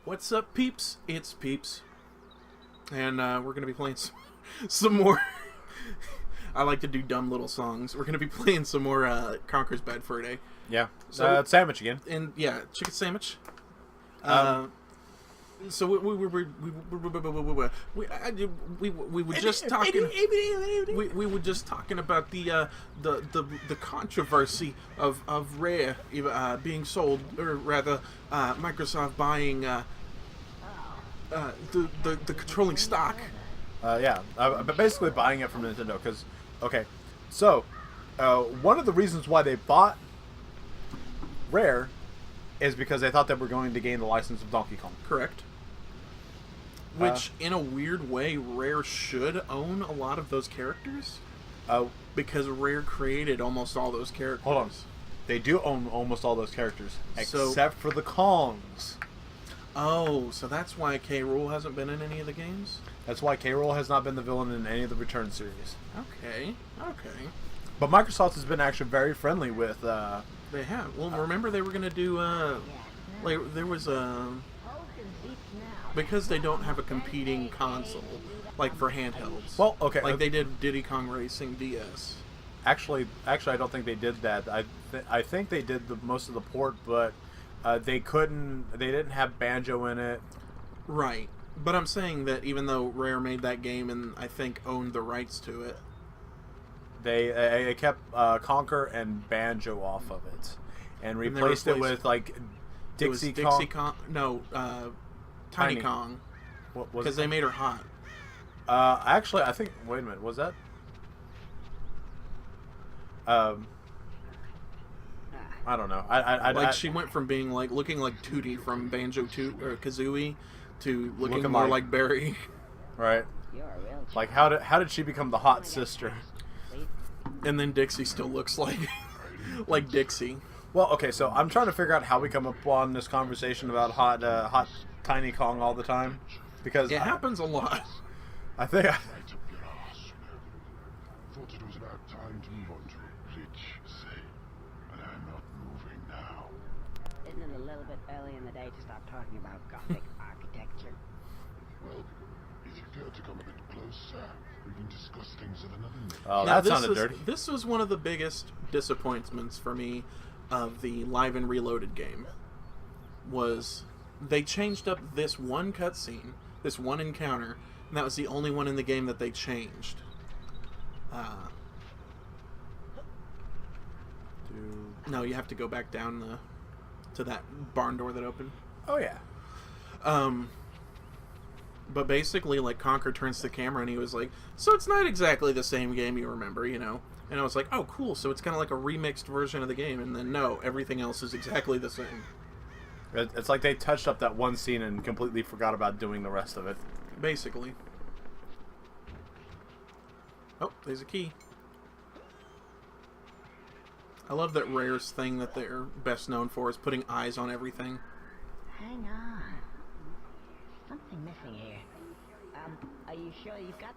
What's up, peeps? It's Peeps. And we're going to be playing some more... I like to do dumb little songs. We're going to be playing some more Conker's Bad Fur Day. Yeah. So it's Sandwich again. And, yeah, chicken sandwich. So we were just talking. We were just talking about the controversy of Rare being sold, or rather, Microsoft buying the controlling stock. But basically buying it from Nintendo because, okay, so one of the reasons why they bought Rare is because they thought they were going to gain the license of Donkey Kong. Correct. Which, in a weird way, Rare should own a lot of those characters. Because Rare created almost all those characters. Hold on. They do own almost all those characters. Except for the Kongs. Oh, so that's why K. Rool hasn't been in any of the games? That's why K. Rool has not been the villain in any of the Return series. Okay. But Microsoft has been actually very friendly with... They have. Well, remember they were going to do... there was a... Because they don't have a competing console, like for handhelds. Well, okay. Like they did Diddy Kong Racing DS. Actually, I don't think they did that. I think they did most of the port, but they couldn't. They didn't have Banjo in it. Right. But I'm saying that even though Rare made that game and I think owned the rights to it, they kept Conker and Banjo off of it, and replaced it with like Dixie Kong. No. Tiny Kong. Because they made her hot. Actually, I think... Wait a minute. Was that... I don't know. She went from being like looking like Tootie from Banjo-Kazooie to looking more like Barry. Right. Like, how did she become the hot sister? And then Dixie still looks like like Dixie. Well, okay, so I'm trying to figure out how we come up on this conversation about hot Tiny Kong all the time, because it happens a lot. I think Thought it was about time to move on to a rich say, but I'm not moving now. Isn't it a little bit early in the day to start talking about Gothic architecture? Well, if you care to come a bit closer, we can discuss things at another minute. Oh, that sounded dirty. This was one of the biggest disappointments for me of the Live and Reloaded game. Was they changed up this one cutscene, this one encounter, and that was the only one in the game that they changed. No, you have to go back down to that barn door that opened. Oh yeah. But basically, like, Conker turns to the camera and he was like, "So it's not exactly the same game you remember, you know?" And I was like, "Oh, cool. So it's kind of like a remixed version of the game." And then no, everything else is exactly the same. It's like they touched up that one scene and completely forgot about doing the rest of it. Basically. Oh, there's a key. I love that Rare's thing that they're best known for is putting eyes on everything. Hang on. Something missing here. Are you sure you've got...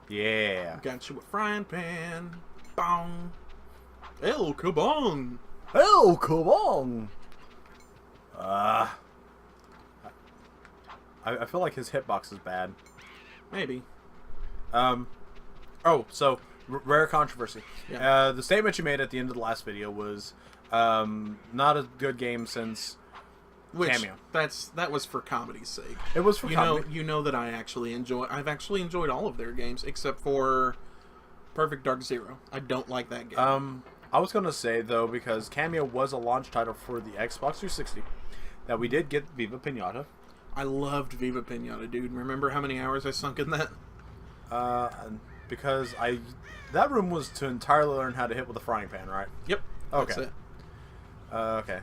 Yeah. Got you a frying pan. Bong. El kabong. El kabong. I feel like his hitbox is bad. Maybe. Oh, so Rare controversy. Yeah. The statement you made at the end of the last video was not a good game since Cameo. That was for comedy's sake. It was for comedy. You know that I've actually enjoyed all of their games except for Perfect Dark Zero. I don't like that game. I was gonna say though, because Cameo was a launch title for the Xbox 360, that we did get Viva Pinata. I loved Viva Pinata, dude. Remember how many hours I sunk in that? Because that room was to entirely learn how to hit with a frying pan, right? Yep. Okay. That's it. Okay.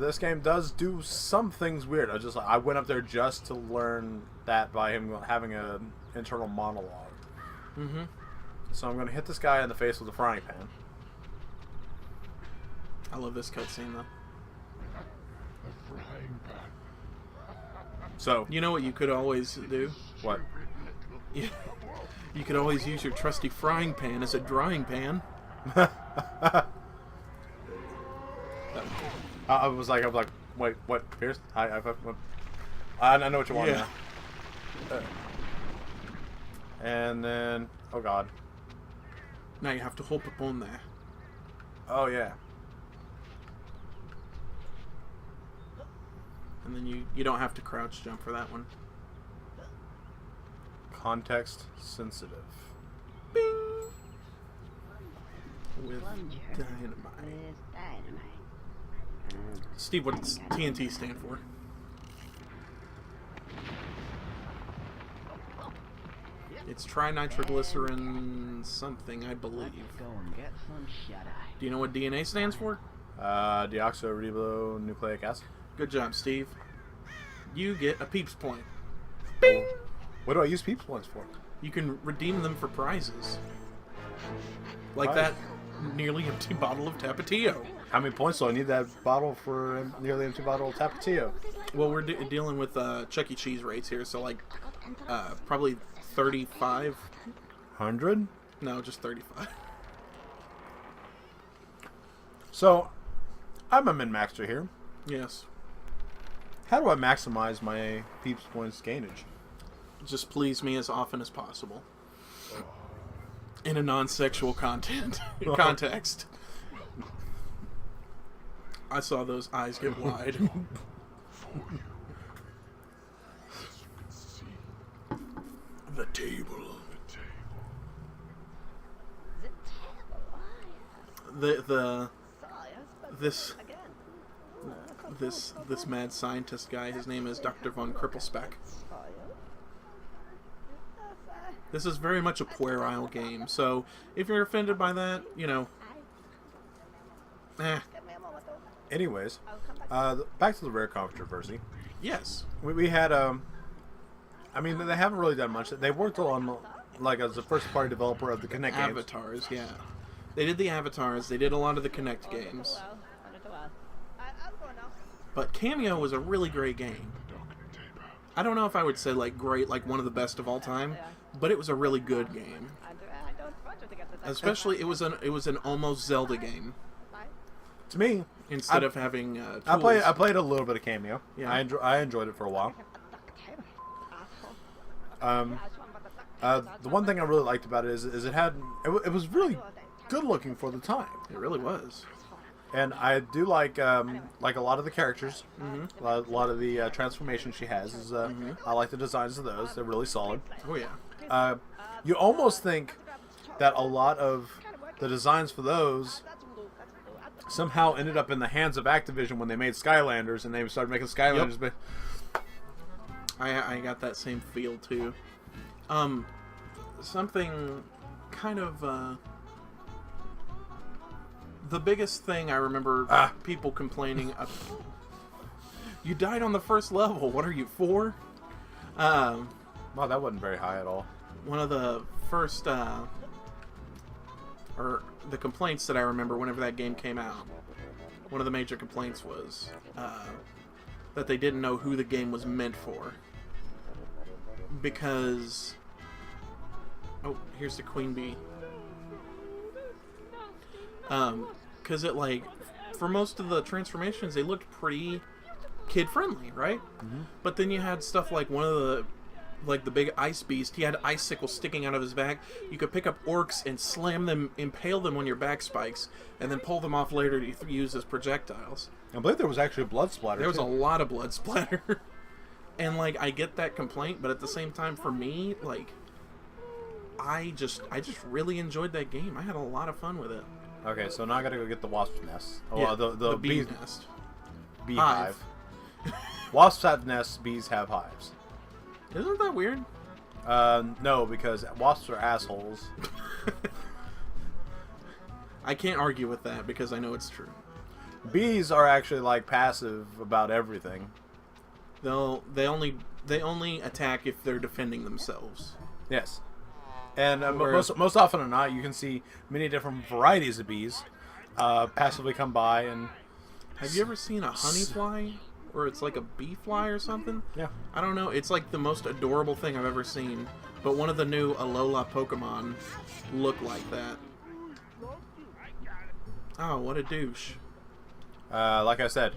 This game does do some things weird. I went up there just to learn that by him having an internal monologue. Mm-hmm. So I'm gonna hit this guy in the face with a frying pan. I love this cutscene though. A frying pan. So you know what you could always do? What? You could always use your trusty frying pan as a drying pan. I was like, wait, what? Pierce? I know what you want Yeah. now. And then, oh god. Now you have to hop up on there. Oh yeah. And then you don't have to crouch jump for that one. Context sensitive. Bing! With Plunger dynamite. with dynamite. Steve, what does TNT stand for? It's trinitroglycerin something, I believe. Let's go and get some shut-eye. Do you know what DNA stands for? Deoxyribonucleic acid. Good job, Steve. You get a Peeps point. What do I use peeps points for? You can redeem them for prizes. Like Prize? that nearly empty bottle of Tapatio. How many points do I need that bottle for a nearly empty bottle of Tapatio? Well, we're dealing with Chuck E. Cheese rates here, so like probably 35. 100? No, just 35. So, I'm a min-maxer here. Yes. How do I maximize my peeps points gainage? Just please me as often as possible. In a non-sexual context. I saw those eyes get wide. The table. This mad scientist guy, his name is Dr. von Krippelspeck. This is very much a puerile game, so if you're offended by that, you know, Anyways, back to the rare controversy. yes. We had, I mean, they haven't really done much. They worked on, like, as the first-party developer of the Kinect games. Avatars, yeah. They did the Avatars, they did a lot of the Kinect games. But Cameo was a really great game. I don't know if I would say, like, great, like one of the best of all time, but it was a really good game. Especially, it was an almost Zelda game. To me, Instead of having tools. I played a little bit of Cameo. Yeah. I enjoyed it for a while. The one thing I really liked about it is it was really good looking for the time, It really was. and I do like a lot of the characters, a lot of the transformations she has. I like the designs of those; they're really solid. Oh yeah. You almost think that a lot of the designs for those somehow ended up in the hands of Activision when they made Skylanders, and they started making Skylanders. Yep. But I got that same feel too. Something kind of the biggest thing I remember people complaining you died on the first level. What are you, 4? wow, that wasn't very high at all. One of the first or the complaints that I remember whenever that game came out, one of the major complaints was that they didn't know who the game was meant for. Because... Oh, here's the queen bee. Because it, like, for most of the transformations, they looked pretty kid-friendly, right? Mm-hmm. But then you had stuff like one of the... Like the big ice beast, he had icicles sticking out of his back. You could pick up orcs and slam them, impale them on your back spikes, and then pull them off later to use as projectiles. I believe there was actually blood splatter. There was too. a lot of blood splatter. And, like, I get that complaint, but at the same time, for me, like, I just really enjoyed that game. I had a lot of fun with it. Okay, so now I gotta go get the wasp nest. Oh, Yeah, the bee bee nest. beehive. Wasps have nests, bees have hives. Isn't that weird? No, because wasps are assholes. I can't argue with that because I know it's true. Bees are actually like passive about everything. They only attack if they're defending themselves. Yes, and Whereas- most often than not, you can see many different varieties of bees passively come by and. Have you ever seen a honey fly? Or it's like a bee fly or something? Yeah. I don't know. It's like the most adorable thing I've ever seen. But one of the new Alola Pokemon look like that. Oh, what a douche. Like I said,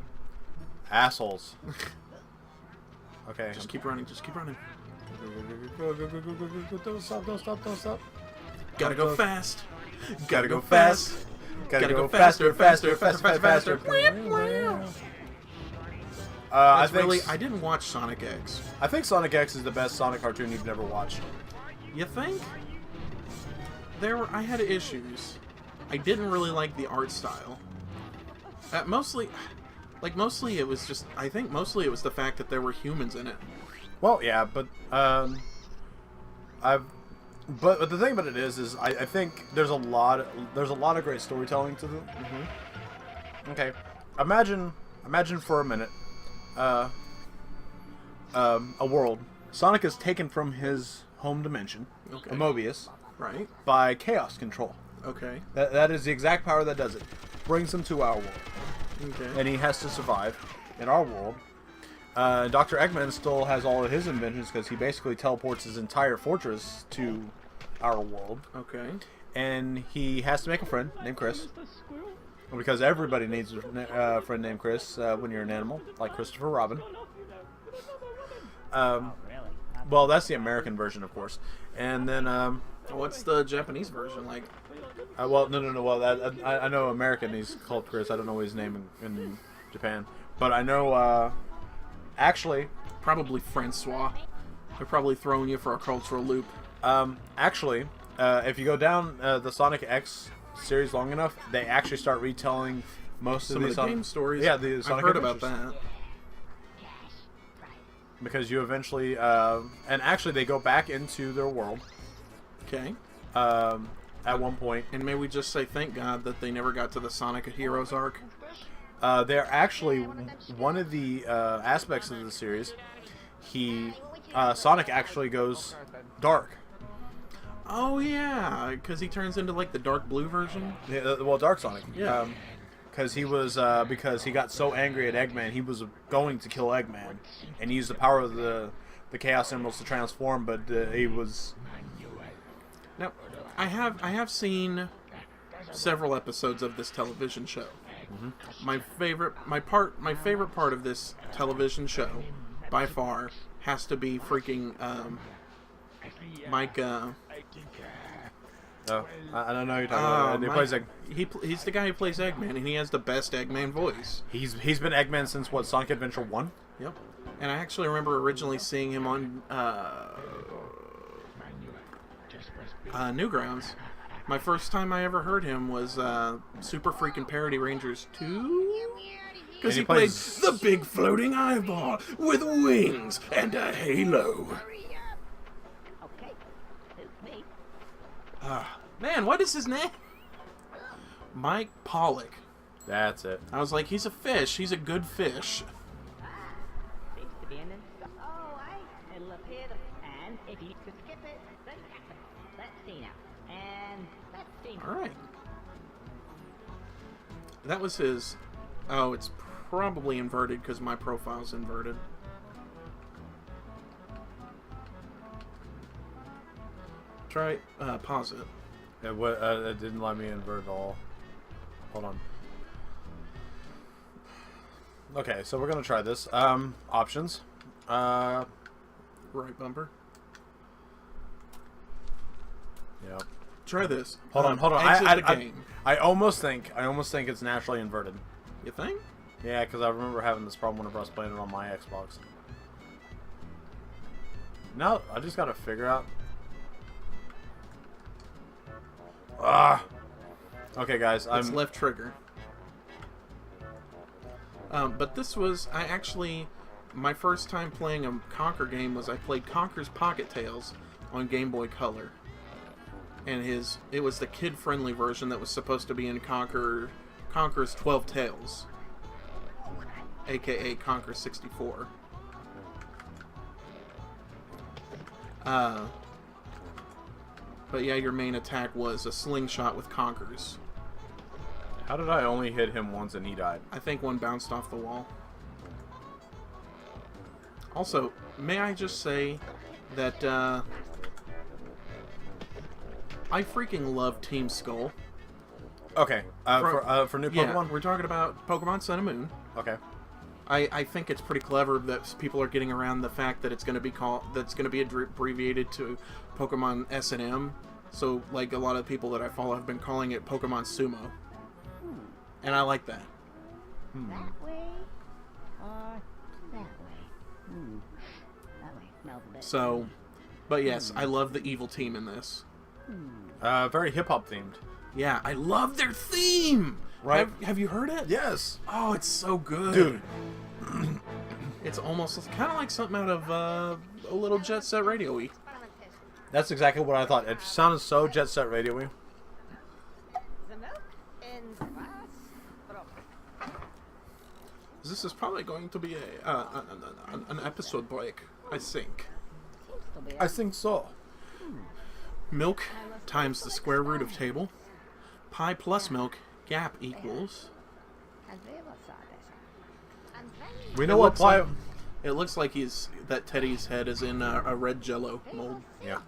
assholes. Okay. Just keep running. Just keep running. Go. Don't stop. Gotta go fast. Gotta go fast. Gotta go faster. I didn't watch Sonic X. I think Sonic X is the best Sonic cartoon you've never watched. You think? I had issues. I didn't really like the art style. Mostly it was just. I think mostly it was the fact that there were humans in it. Well, yeah, but But the thing about it is I think there's a lot of great storytelling to them. Mm-hmm. Okay, imagine for a minute, a world Sonic is taken from his home dimension, Okay. Mobius, Right. by chaos control. Okay. That is the exact power that does it. Brings him to our world, Okay. and he has to survive in our world. Dr. Eggman still has all of his inventions because he basically teleports his entire fortress to our world. Okay. And he has to make a friend named Chris. Because everybody needs a friend named Chris when you're an animal, like Christopher Robin. Well, that's the American version, of course. And then, What's the Japanese version like? well, no. Well, I know American, he's called Chris. I don't know his name in Japan. But I know, actually... Probably Francois. They're probably throwing you for a cultural loop. Actually, if you go down the Sonic X series long enough, they actually start retelling most Some of of the the game stories. Yeah, the Sonic I've heard about Adventures. that. Because you eventually, and actually they go back into their world Okay. at one point. And may we just say thank God that they never got to the Sonic Heroes arc. They're actually one of the aspects of the series. Sonic actually goes dark. Oh yeah, because he turns into like the dark blue version. Yeah, well, Dark Sonic. Yeah. Because he got so angry at Eggman, he was going to kill Eggman, and he used the power of the Chaos Emeralds to transform. But he was. Now, I have seen several episodes of this television show. Mm-hmm. My favorite part of this television show, by far, has to be freaking Mike. Oh, I don't know who you're talking about. He plays he's the guy who plays Eggman, and he has the best Eggman voice. He's been Eggman since what, Sonic Adventure 1? Yep. And I actually remember originally seeing him on Newgrounds. My first time I ever heard him was Super Freakin' Parody Rangers 2? Because he played the big floating eyeball with wings and a halo. Okay, it's me. Man, what is his name? Mike Pollock. That's it. I was like, he's a fish. He's a good fish. Seems to be an oh, it'll appear and if you could skip it, then let's see now. And let's see now. Alright. That was his... Oh, it's probably inverted because my profile's inverted. Try, pause it. It didn't let me invert at all. Hold on. Okay, so we're gonna try this. Options. Right bumper. Yep. Try this. Hold on. Exit the game. I almost think it's naturally inverted. You think? Yeah, because I remember having this problem whenever I was playing it on my Xbox. Now I just gotta figure out. Okay, guys. It's left trigger. But this was... My first time playing a Conker game was I played Conker's Pocket Tales on Game Boy Color. And it was the kid-friendly version that was supposed to be in Conker's 12 Tales. A.K.A. Conker 64. But yeah, your main attack was a slingshot with Conkers. How did I only hit him once and he died? I think one bounced off the wall. Also, may I just say that I freaking love Team Skull. Okay, for new Pokemon? Yeah, we're talking about Pokemon Sun and Moon. Okay. I think it's pretty clever that people are getting around the fact that it's going to be abbreviated to Pokemon S&M. So, like, a lot of people that I follow have been calling it Pokemon Sumo. And I like that. That way or that way? That way smells a bit. So, but yes, I love the evil team in this. Very hip-hop themed. Yeah, I love their theme! Right. Have you heard it? Yes. Oh, it's so good. Dude. It's almost kind of like something out of a little Jet Set Radio-y. That's exactly what I thought. It sounded so Jet Set Radio-y. The milk in the glass. This is probably going to be an episode break, I think. Seems to be. I think so. Milk times the square root of table. Pi plus milk, gap equals... We It know what looks It looks like that Teddy's head is in a red Jello mold. Yeah.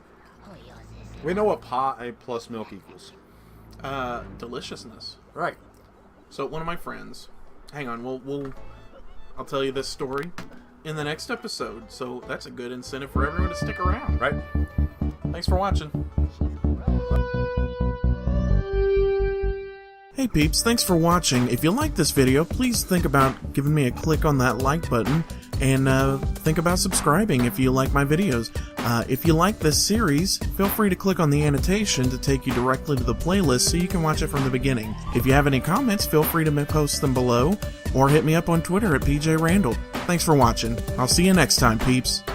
We know what pi plus milk equals. Deliciousness. Right. So one of my friends, hang on, I'll tell you this story in the next episode. So that's a good incentive for everyone to stick around. Right. Thanks for watching. Hey peeps, thanks for watching. If you like this video, please think about giving me a click on that like button, and think about subscribing if you like my videos. If you like this series, feel free to click on the annotation to take you directly to the playlist so you can watch it from the beginning. If you have any comments, feel free to post them below, or hit me up on Twitter at PJ Randall. Thanks for watching. I'll see you next time, peeps.